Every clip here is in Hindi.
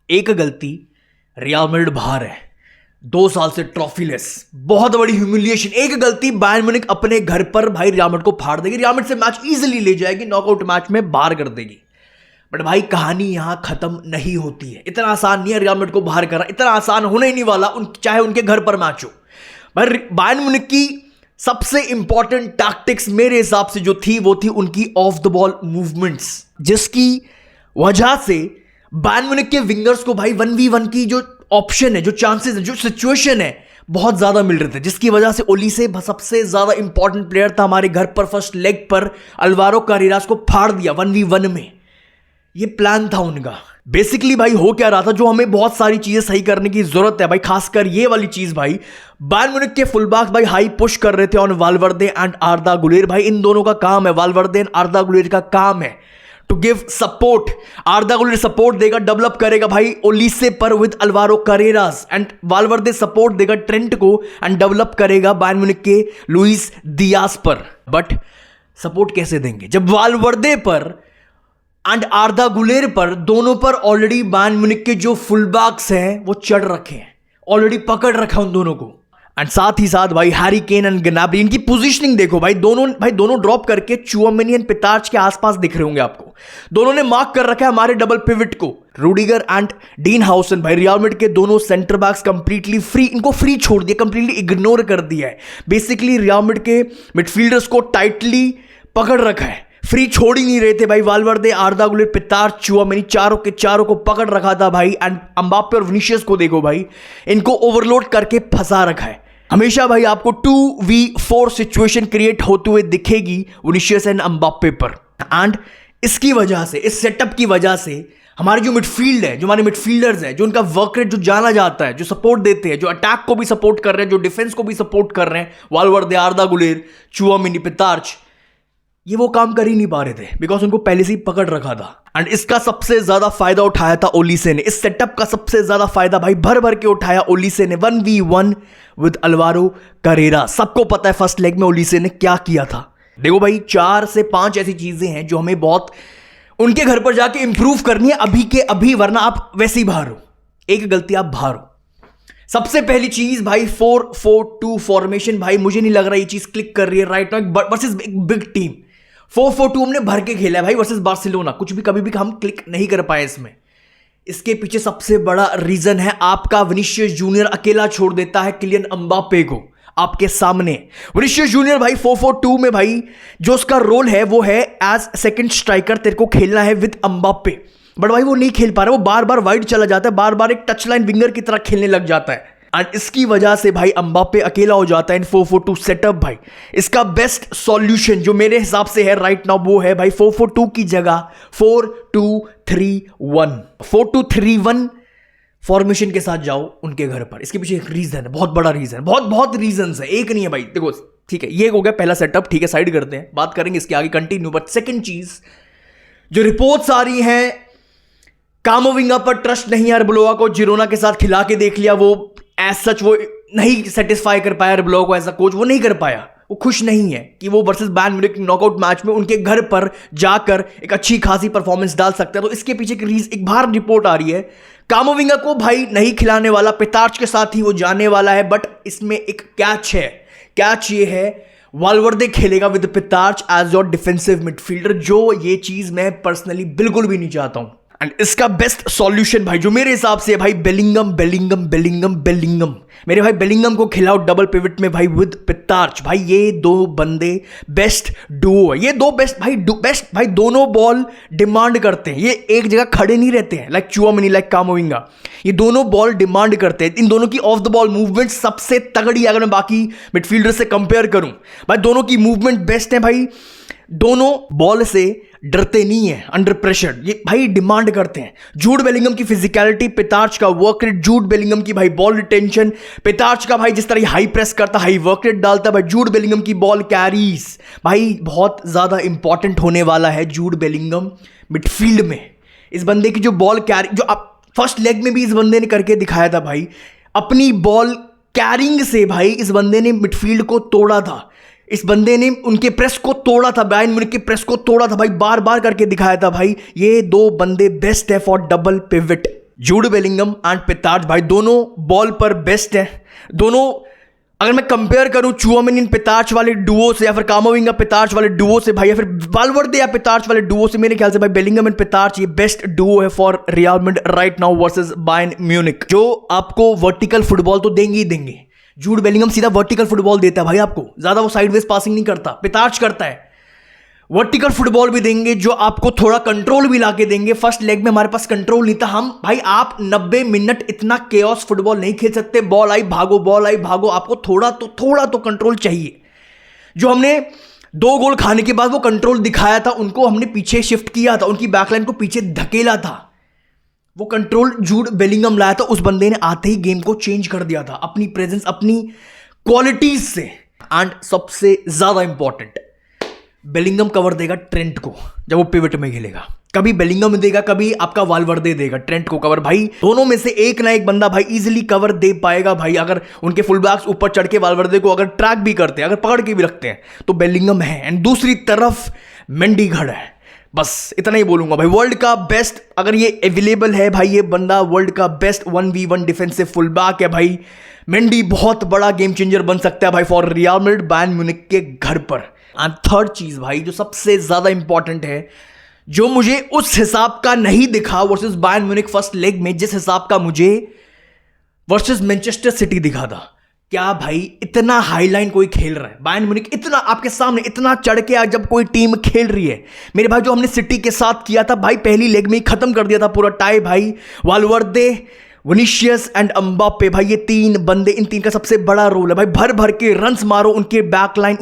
एक गलती, रियल मैड्रिड बाहर है 2 साल से ट्रॉफीलेस, बहुत बड़ी ह्यूमिलिएशन। एक गलती बायर्न म्यूनिख अपने घर पर भाई रियल मैड्रिड को फाड़ देगी, रियल मैड्रिड से मैच इजीली ले जाएगी, नॉकआउट मैच में बाहर कर देगी। बट भाई कहानी यहां खत्म नहीं होती है। इतना आसान नहीं है रियल मैड्रिड को बाहर करना, इतना आसान होने ही नहीं वाला, चाहे उनके घर पर मैच हो। भाई बायर्न म्यूनिख की सबसे इंपॉर्टेंट टैक्टिक्स मेरे हिसाब से जो थी वो थी उनकी ऑफ द बॉल मूवमेंट्स, जिसकी वजह से बायर्न म्यूनिख के विंगर्स को भाई 1v1 की जो ऑप्शन है, जो चांसेस है, जो सिचुएशन है, बहुत ज्यादा मिल रहे थे, जिसकी वजह से ओलिसे सबसे ज्यादा इंपॉर्टेंट प्लेयर था हमारे घर पर। फर्स्ट लेग पर अल्वारो कारेरास को फाड़ दिया 1v1 में। ये प्लान था उनका। बेसिकली भाई हो क्या रहा था, जो हमें बहुत सारी चीजें सही करने की जरूरत है भाई, खासकर ये वाली चीज भाई। बायर्न म्यूनिख के फुलबैक्स भाई हाई पुश कर रहे थे ऑन वालवर्दे एंड आर्दा गुलेर। भाई इन दोनों का काम है, वालवर्दे एंड आर्दा गुलेर का काम है to give support. Arda Guler support देगा, डेवलप करेगा भाई ओलिसे पर with Alvaro Carreras, and Valverde support देगा ट्रेंट को एंड डेवलप करेगा बायर्न म्यूनिख के लुइस दियास पर। बट सपोर्ट कैसे देंगे जब वालवर्दे पर एंड आर्दा गुलेर पर, दोनों पर ऑलरेडी बायर्न म्यूनिख के जो फुलबैक्स हैं वो चढ़ रखे हैं, ऑलरेडी पकड़ रखा उन दोनों को। एंड साथ ही साथ भाई हैरी केन एंड ग्नाब्री, इनकी पोजीशनिंग देखो भाई, दोनों ड्रॉप करके चुआमेनी एंड पितार्च के आसपास दिख रहे होंगे आपको। दोनों ने मार्क कर रखा है हमारे डबल पिवट को। रूडिगर एंड डीन हाउसन भाई, रियल मैड्रिड के दोनों सेंटर बैक्स कंप्लीटली फ्री, इनको फ्री छोड़ दिया, कंप्लीटली इग्नोर कर दिया है। बेसिकली रियल मैड्रिड के मिडफील्डर्स को टाइटली पकड़ रखा है, फ्री छोड़ ही नहीं रहे थे भाई। वालवर्दे, आर्दा गुलेर, पितार्च, चुआमेनी, चारों के चारों को पकड़ रखा था भाई। एंड एम्बाप्पे और विनीशियस को देखो भाई, इनको ओवरलोड करके फंसा रखा है। हमेशा भाई आपको 2v4 सिचुएशन क्रिएट होते हुए दिखेगी विनीशियस एंड एम्बाप्पे पर। एंड इसकी वजह से, इस सेटअप की वजह से हमारे जो मिडफील्ड है, जो हमारे मिडफील्डर्स हैं, जो उनका वर्क रेट जो जाना जाता है, जो सपोर्ट देते हैं, जो अटैक को भी सपोर्ट कर रहे हैं, जो डिफेंस को भी सपोर्ट कर रहे हैं, वालवर्दे, आर्दा गुलेर, चुआमेनी, पितार्च, ये वो काम कर ही नहीं पा रहे थे बिकॉज उनको पहले से ही पकड़ रखा था। एंड इसका सबसे ज्यादा फायदा उठाया था ओलिसे ने। इस सेटअप का सबसे ज्यादा फायदा भाई भर भर के उठाया ओलिसे ने 1v1 विद अल्वारो कारेरा। सबको पता है फर्स्ट लेग में ओलिसे ने क्या किया था। देखो भाई 4 से 5 ऐसी चीजें हैं जो हमें बहुत उनके घर पर जाके इंप्रूव करनी है अभी के अभी, वरना आप वैसे ही बाहर हो, एक गलती आप बाहर हो। सबसे पहली चीज भाई 4-4-2 फॉर्मेशन। भाई मुझे नहीं लग रहा ये चीज क्लिक कर रही है राइट नाउ वर्सेस एक बिग टीम। 4-4-2 हमने भर के खेला है भाई वर्सेस बार्सिलोना, कुछ भी कभी भी हम क्लिक नहीं कर पाए इसमें। इसके पीछे सबसे बड़ा रीजन है आपका विनीशियस जूनियर अकेला छोड़ देता है किलियन एम्बाप्पे को आपके सामने। विनीशियस जूनियर भाई 4-4-2 में भाई जो उसका रोल है वो है एज सेकंड स्ट्राइकर, तेरे को खेलना है विद एम्बाप्पे। बट भाई वो नहीं खेल पा रहा, वो बार बार वाइड चला जाता है, बार बार एक टच लाइन विंगर की तरह खेलने लग जाता है। एंड इसकी वजह से भाई एम्बाप्पे अकेला हो जाता है इन 4-4-2 सेटअप। भाई इसका बेस्ट सॉल्यूशन जो मेरे हिसाब से है राइट नाउ वो है भाई 4-4-2 की जगह 4-2-3-1 4-2-3-1 फॉर्मेशन के साथ जाओ उनके घर पर। इसके पीछे एक रीजन है, बहुत बड़ा रीजन, बहुत रीजन है, एक नहीं है भाई। देखो ठीक है, ये हो गया पहला सेटअप, ठीक है साइड करते हैं, बात करेंगे इसके आगे कंटिन्यू। बट सेकंड चीज जो रिपोर्ट्स आ रही हैं, कामाविंगा पर ट्रस्ट नहीं है अरबलोआ को, जिरोना के साथ खिला के देख लिया, वो एज सच वो नहीं सेटिस्फाई कर पाया अरबलोआ को एज अ कोच, वो नहीं कर पाया, वो खुश नहीं है कि वो versus Bayern Munich knockout match में उनके घर पर जाकर एक अच्छी खासी परफॉर्मेंस डाल सकता है। तो इसके पीछे एक बाहर रिपोर्ट आ रही है कामाविंगा को भाई नहीं खिलाने वाला, पितार्च के साथ ही वो जाने वाला है। बट इसमें एक कैच है, कैच ये है वालवर्दे खेलेगा with Pitarch as your defensive midfielder, जो ये चीज मैं पर्सनली बिल्कुल भी नहीं चाहता हूं। एंड इसका बेस्ट सॉल्यूशन भाई जो मेरे हिसाब से है भाई बेलिंगम मेरे भाई बेलिंगम को खिलाओ डबल पिवट में भाई विद पितार्च। भाई ये दो बंदे बेस्ट डुओ है, ये दो बेस्ट भाई दोनों बॉल डिमांड करते हैं, ये एक जगह खड़े नहीं रहते हैं लाइक चुआमेनी लाइक कामाविंगा, ये दोनों बॉल डिमांड करते हैं। इन दोनों की ऑफ द बॉल मूवमेंट सबसे तगड़ी, अगर मैं बाकी मिडफील्डर से कंपेयर करूं भाई दोनों की मूवमेंट बेस्ट है भाई। दोनों बॉल से डरते नहीं है अंडर प्रेशर, ये भाई डिमांड करते हैं। जूड बेलिंगम की फिजिकलिटी, पितार्च का वर्क रेट, जूड बेलिंगम की भाई बॉल रिटेंशन, पितार्च का भाई जिस तरह हाई प्रेस करता, हाई वर्क रेट डालता, भाई जूड बेलिंगम की बॉल कैरीज भाई बहुत ज्यादा इंपॉर्टेंट होने वाला है जूड बेलिंगम मिडफील्ड में। इस बंदे की जो बॉल कैरी, जो आप फर्स्ट लेग में भी इस बंदे ने करके दिखाया था भाई, अपनी बॉल कैरिंग से भाई इस बंदे ने मिडफील्ड को तोड़ा था, इस बंदे ने उनके प्रेस को तोड़ा था, बायर्न म्यूनिख के प्रेस को तोड़ा था भाई, बार बार करके दिखाया था भाई। ये दो बंदे बेस्ट है for double pivot. Jude Bellingham and Pitarch भाई दोनों बॉल पर बेस्ट हैं। दोनों अगर मैं कंपेयर करूं चुआमेनी पितार्च वाले डुओ से या फिर कामाविंगा पितार्च वाले डुओ से भाई, या फिर वाल्वर्दे या पितार्च वाले डुओ से, मेरे ख्याल से भाई बेलिंगम एंड पितार्च ये बेस्ट डुओ है for real Madrid right now versus Bayern Munich, जो आपको वर्टिकल फुटबॉल तो देंगे ही देंगे। जूड बेलिंगम सीधा वर्टिकल फुटबॉल देता है भाई आपको, ज्यादा वो साइडवेज पासिंग नहीं करता। पितार्च करता है वर्टिकल फुटबॉल भी देंगे, जो आपको थोड़ा कंट्रोल भी लाके देंगे। फर्स्ट लेग में हमारे पास कंट्रोल नहीं था हम भाई, आप 90 मिनट इतना केओस फुटबॉल नहीं खेल सकते। बॉल आई भागो, बॉल आई भागो, आपको थोड़ा तो कंट्रोल चाहिए। जो हमने 2 गोल खाने के बाद वो कंट्रोल दिखाया था, उनको हमने पीछे शिफ्ट किया था, उनकी बैकलाइन को पीछे धकेला था। वो कंट्रोल जूड बेलिंगम लाया था, उस बंदे ने आते ही गेम को चेंज कर दिया था अपनी प्रेजेंस, अपनी क्वालिटीज से। एंड सबसे ज्यादा इंपॉर्टेंट, बेलिंगम कवर देगा ट्रेंट को जब वो पिवट में खेलेगा। कभी बेलिंगम देगा, कभी आपका वाल्वर्दे देगा ट्रेंट को कवर। भाई दोनों में से एक ना एक बंदा भाई इजीली कवर दे पाएगा भाई। अगर उनके फुल बैक्स ऊपर चढ़ के वाल्वर्दे को अगर ट्रैक भी करते हैं, अगर पकड़ के भी रखते हैं, तो बेलिंगम है। एंड दूसरी तरफ मेंडी खड़ा है। बस इतना ही बोलूंगा भाई, वर्ल्ड का बेस्ट अगर ये अवेलेबल है भाई, ये बंदा वर्ल्ड का best 1v1 defensive full back है भाई। मेंडी बहुत बड़ा गेम चेंजर बन सकता है भाई for real Madrid Bayern Munich के घर पर। एंड थर्ड चीज भाई जो सबसे ज्यादा इंपॉर्टेंट है, जो मुझे उस हिसाब का नहीं दिखा versus Bayern Munich first leg में, जिस हिसाब का मुझे वर्सेस मैनचेस्टर सिटी दिखा था। क्या भाई इतना हाईलाइन कोई खेल रहा है? बायर्न म्यूनिख इतना आपके सामने इतना चढ़ के जब कोई टीम खेल रही है मेरे भाई, जो हमने सिटी के साथ किया था भाई, पहली लेग में ही खत्म कर दिया था पूरा टाई भाई। वाल्वर्दे, विनीशियस एंड एम्बाप्पे भाई, ये 3 बंदे, इन 3 का सबसे बड़ा रोल है भाई। भर भर के रन्स मारो उनके बैकलाइन,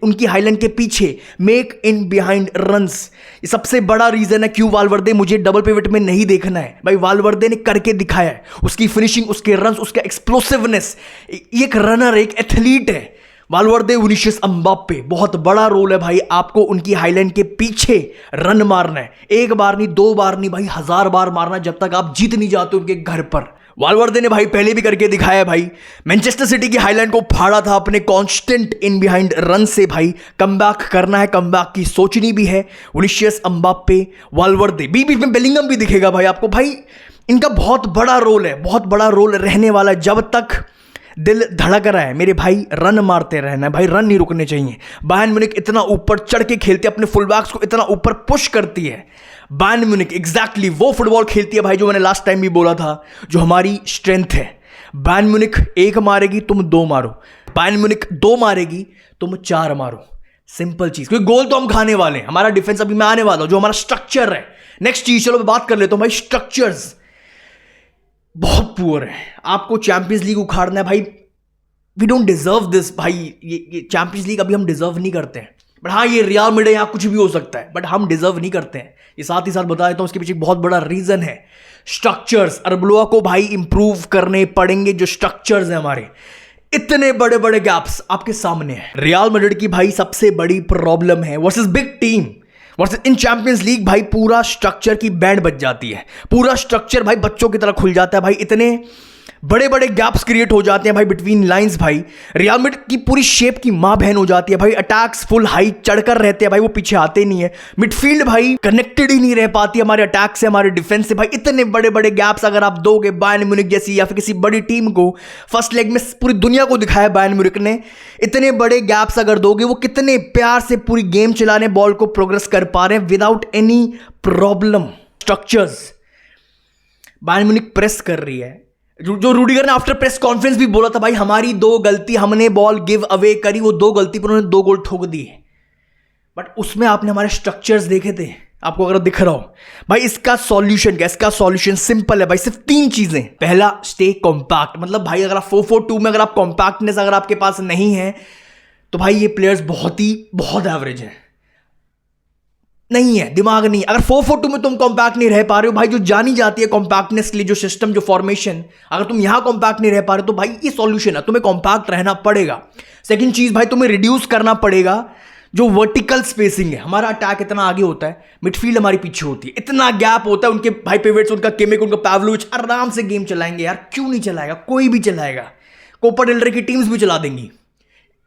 उनकी हाईलाइन के पीछे, मेक इन बिहाइंड रन्स। ये सबसे बड़ा रीजन है क्यों वाल्वर्दे मुझे डबल पिवट में नहीं देखना है भाई। वाल्वर्दे ने करके दिखाया है, उसकी फिनिशिंग, उसके रन्स, उसका एक्सप्लोसिवनेस। एक रनर, एक एथलीट है वाल्वर्दे, विनीशियस, एम्बाप्पे। बहुत बड़ा रोल है भाई, आपको उनकी हाईलाइन के पीछे रन मारना है। 1 बार नहीं, 2 बार नहीं भाई, 1000 बार मारना, जब तक आप जीत नहीं जाते उनके घर पर। वाल्वर्दे ने भाई पहले भी करके दिखाया भाई, मैनचेस्टर सिटी की हाईलाइन को फाड़ा था अपने कांस्टेंट इन बिहाइंड रन से भाई। कमबैक करना है, कमबैक की सोचनी भी है। विनीशियस, एम्बाप्पे, वाल्वर्दे, बीच में बेलिंगम भी दिखेगा भाई आपको। भाई इनका बहुत बड़ा रोल है, बहुत बड़ा रोल रहने वाला है। जब तक दिल धड़क रहा है मेरे भाई, रन मारते रहना है भाई, रन नहीं रुकने चाहिए। बायर्न म्यूनिख इतना ऊपर चढ़ के खेलती है, अपने फुलबैक्स को इतना ऊपर पुश करती है। बायर्न म्यूनिख एग्जैक्टली वो फुटबॉल खेलती है भाई जो मैंने लास्ट टाइम भी बोला था, जो हमारी स्ट्रेंथ है। बायर्न म्यूनिख 1 मारेगी, तुम 2 मारो। बायर्न म्यूनिख 2 मारेगी, तुम 4 मारो। सिंपल चीज, क्योंकि गोल तो हम खाने वाले हैं। हमारा डिफेंस अभी मैं आने वाला हूं, जो हमारा स्ट्रक्चर है। नेक्स्ट चीज चलो मैं बात कर लेता हूं भाई, स्ट्रक्चर्स बहुत पुअर है। आपको चैंपियंस लीग उखाड़ना है भाई, वी डोंट डिजर्व दिस भाई। ये चैंपियंस लीग अभी हम डिजर्व नहीं करते हैं। बट हाँ, ये रियल मैड्रिड यहाँ कुछ भी हो सकता है, बट हम डिजर्व नहीं करते हैं। ये साथ ही साथ बता देता हूं, उसके पीछे बहुत बड़ा रीजन है स्ट्रक्चर्स। अरबलोआ को भाई इंप्रूव करने पड़ेंगे जो स्ट्रक्चर्स हैं हमारे। इतने बड़े बड़े गैप्स आपके सामने है। रियल मैड्रिड की भाई सबसे बड़ी प्रॉब्लम है वर्सेस बिग टीम, वर्सेस इन चैंपियंस लीग भाई, पूरा स्ट्रक्चर की बैंड बज जाती है। पूरा स्ट्रक्चर भाई बच्चों की तरह खुल जाता है भाई। इतने बड़े बड़े गैप्स क्रिएट हो जाते हैं भाई बिटवीन लाइंस भाई। रियल मैड्रिड की पूरी शेप की मां बहन हो जाती है भाई। अटैक्स फुल हाई चढ़कर रहते हैं भाई, वो पीछे आते नहीं है। मिडफील्ड भाई कनेक्टेड ही नहीं रह पाती हमारे अटैक से, हमारे डिफेंस से भाई। इतने बड़े बड़े गैप्स अगर आप दोगे बायर्न म्यूनिख जैसी या फिर किसी बड़ी टीम को, फर्स्ट लेग में पूरी दुनिया को दिखाया बायर्न म्यूनिख ने, इतने बड़े गैप्स अगर दोगे, वो कितने प्यार से पूरी गेम चलाने, बॉल को प्रोग्रेस कर पा रहे हैं without any problem. Structures Bayern Munich press कर रही है, जो रूडिगर ने आफ्टर प्रेस कॉन्फ्रेंस भी बोला था भाई, हमारी 2 गलती, हमने बॉल गिव अवे करी, वो 2 गलती पर उन्होंने 2 गोल ठोक दिए। बट उसमें आपने हमारे स्ट्रक्चर्स देखे थे, आपको अगर दिख रहा हो भाई। इसका सॉल्यूशन क्या? इसका सॉल्यूशन सिंपल है भाई, सिर्फ 3 चीजें। पहला, स्टे कॉम्पैक्ट। मतलब भाई अगर आप 4-4-2 में अगर आप कॉम्पैक्टनेस अगर आपके पास नहीं है, तो भाई ये प्लेयर्स बहुत एवरेज है, नहीं है, दिमाग नहीं। अगर 4-4-2 में तुम कॉम्पैक्ट नहीं रह पा रहे हो भाई, जो जानी जाती है कॉम्पैक्टनेस के लिए, जो सिस्टम, जो फॉर्मेशन, अगर तुम यहां कॉम्पैक्ट नहीं रह पा रहे तो भाई ये सॉल्यूशन है, तुम्हें कॉम्पैक्ट रहना पड़ेगा। सेकंड चीज भाई, तुम्हें रिड्यूस करना पड़ेगा जो वर्टिकल स्पेसिंग है। हमारा अटैक इतना आगे होता है, मिडफील्ड हमारी पीछे होती है, इतना गैप होता है। उनके भाई पिवट्स, उनका किमिक, उनका पाव्लोविच आराम से गेम चलाएंगे यार, क्यों नहीं चलाएगा? कोई भी चलाएगा, कोपा डेल रे की टीम्स भी चला देंगी।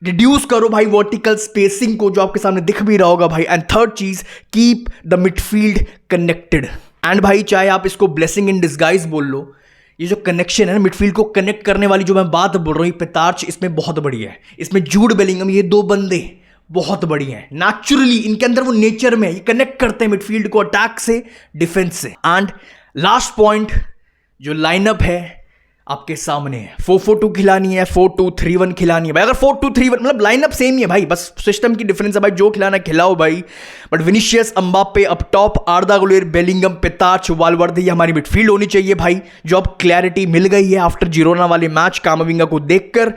रिड्यूस करो भाई वर्टिकल स्पेसिंग को, जो आपके सामने दिख भी रहा होगा भाई। एंड थर्ड चीज, keep the midfield connected. And भाई चाहे आप इसको ब्लेसिंग इन डिस्गाइज बोल लो, ये जो कनेक्शन है ना मिडफील्ड को कनेक्ट करने वाली जो मैं बात बोल रहा हूँ, पेतार्च इसमें बहुत बढ़िया है। इसमें जूड बेलिंगम, ये दो बंदे बहुत बढ़िया है। नेचुरली इनके अंदर वो नेचर में ये कनेक्ट करते हैं मिडफील्ड को अटैक से डिफेंस से। एंड लास्ट पॉइंट, जो लाइनअप है आपके सामने है, 4-4-2 खिलानी है, 4-2-3-1 खिलानी है भाई। अगर 4-2-3-1 मतलब लाइनअप सेम ही है भाई, बस सिस्टम की डिफरेंस है भाई। जो खिलाना खिलाओ भाई, but Vinicius, Mbappe up top, Arda Guler, Bellingham, Pitarch, Valverde, ये हमारी मिडफील्ड होनी चाहिए भाई। जो अब क्लैरिटी मिल गई है आफ्टर जिरोना वाले मैच कामाविंगा को देखकर।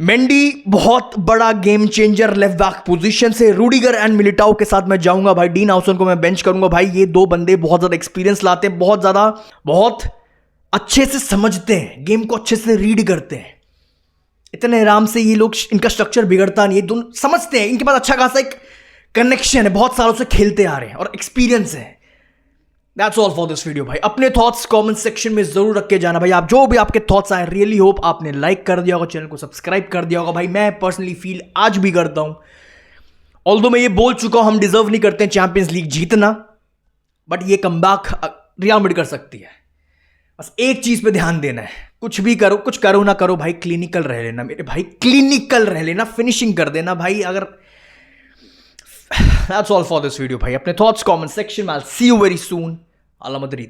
मेंडी बहुत बड़ा game changer left back position से। रूडिगर एंड मिलिटाओ के साथ मैं जाऊंगा भाई। डीन हाउसन को मैं बेंच करूंगा भाई। ये दो बंदे बहुत ज्यादा एक्सपीरियंस लाते हैं, बहुत अच्छे से समझते हैं गेम को, अच्छे से रीड करते हैं। इतने आराम से ये लोग, इनका स्ट्रक्चर बिगड़ता नहीं है, दोनों समझते हैं। इनके पास अच्छा खासा एक कनेक्शन है, बहुत सालों से खेलते आ रहे हैं और एक्सपीरियंस है। That's all for this video भाई। अपने थॉट्स कमेंट सेक्शन में जरूर रख के जाना भाई। आप जो भी आपके थॉट्स आए, रियली होप आपने लाइक कर दिया होगा, चैनल को सब्सक्राइब कर दिया होगा भाई। मैं पर्सनली फील आज भी करता हूं, ऑल्दो मैं ये बोल चुका हूं हम डिजर्व नहीं करते चैंपियंस लीग जीतना, बट ये कमबैक रियल मैड्रिड कर सकती है। बस एक चीज पे ध्यान देना है, कुछ भी करो, कुछ करो ना करो भाई, क्लिनिकल रह लेना मेरे भाई, क्लिनिकल रह लेना, फिनिशिंग कर देना भाई। अगर that's all for this video भाई। अपने थॉट्स कमेंट सेक्शन में, I will see you very soon. अला मदरीद।